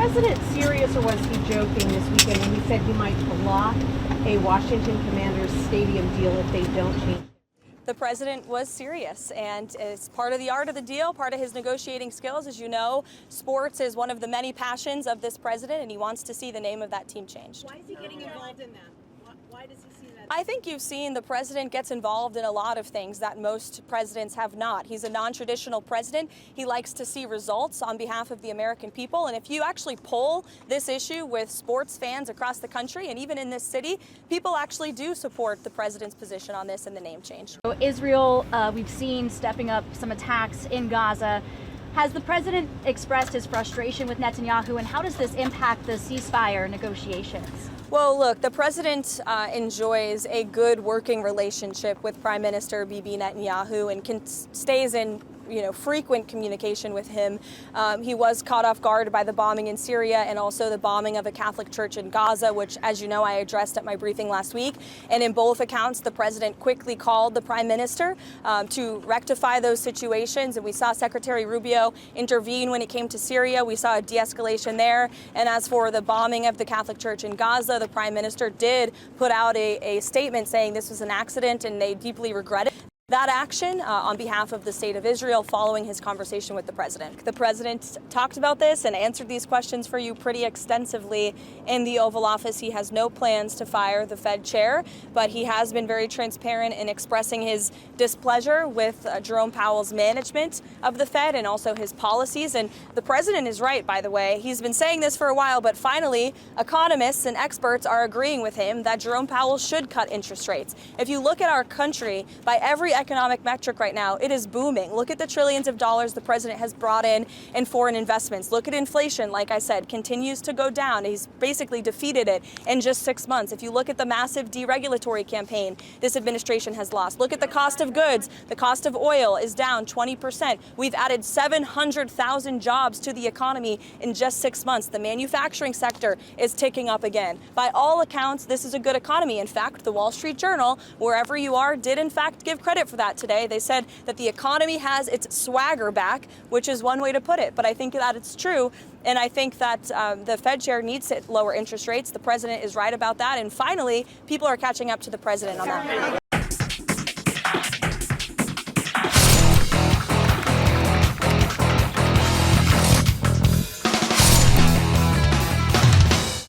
president serious or was he joking this weekend when he said he might block a Washington Commanders stadium deal if they don't change? The president was serious, and it's part of the art of the deal, part of his negotiating skills. As you know, sports is one of the many passions of this president, and he wants to see the name of that team changed. Why is he getting involved in that? Why does he see that? I think you've seen the president gets involved in a lot of things that most presidents have not. He's a non-traditional president. He likes to see results on behalf of the American people. And if you actually poll this issue with sports fans across the country and even in this city, people actually do support the president's position on this and the name change. So Israel, we've seen stepping up some attacks in Gaza. Has the president expressed his frustration with Netanyahu, and how does this impact the ceasefire negotiations? Well, look, the president enjoys a good working relationship with Prime Minister Bibi Netanyahu and stays in frequent communication with him. He was caught off guard by the bombing in Syria and also the bombing of a Catholic church in Gaza, which, as you know, I addressed at my briefing last week. And in both accounts, the president quickly called the prime minister to rectify those situations. And we saw Secretary Rubio intervene when it came to Syria. We saw a de-escalation there. And as for the bombing of the Catholic church in Gaza, the prime minister did put out a statement saying this was an accident and they deeply regret it. That action on behalf of the state of Israel following his conversation with the president. The president talked about this and answered these questions for you pretty extensively in the Oval Office. He has no plans to fire the Fed chair, but he has been very transparent in expressing his displeasure with Jerome Powell's management of the Fed and also his policies. And the president is right, by the way. He's been saying this for a while, but finally, economists and experts are agreeing with him that Jerome Powell should cut interest rates. If you look at our country, by every economic metric right now, it is booming. Look at the trillions of dollars the president has brought in foreign investments. Look at inflation, like I said, continues to go down. He's basically defeated it in just 6 months. If you look at the massive deregulatory campaign this administration has lost, look at the cost of goods. The cost of oil is down 20%. We've added 700,000 jobs to the economy in just 6 months. The manufacturing sector is ticking up again. By all accounts, this is a good economy. In fact, the Wall Street Journal, wherever you are, did in fact give credit for that today. They said that the economy has its swagger back, which is one way to put it. But I think that it's true. And I think that the Fed chair needs to lower interest rates. The president is right about that. And finally, people are catching up to the president on that.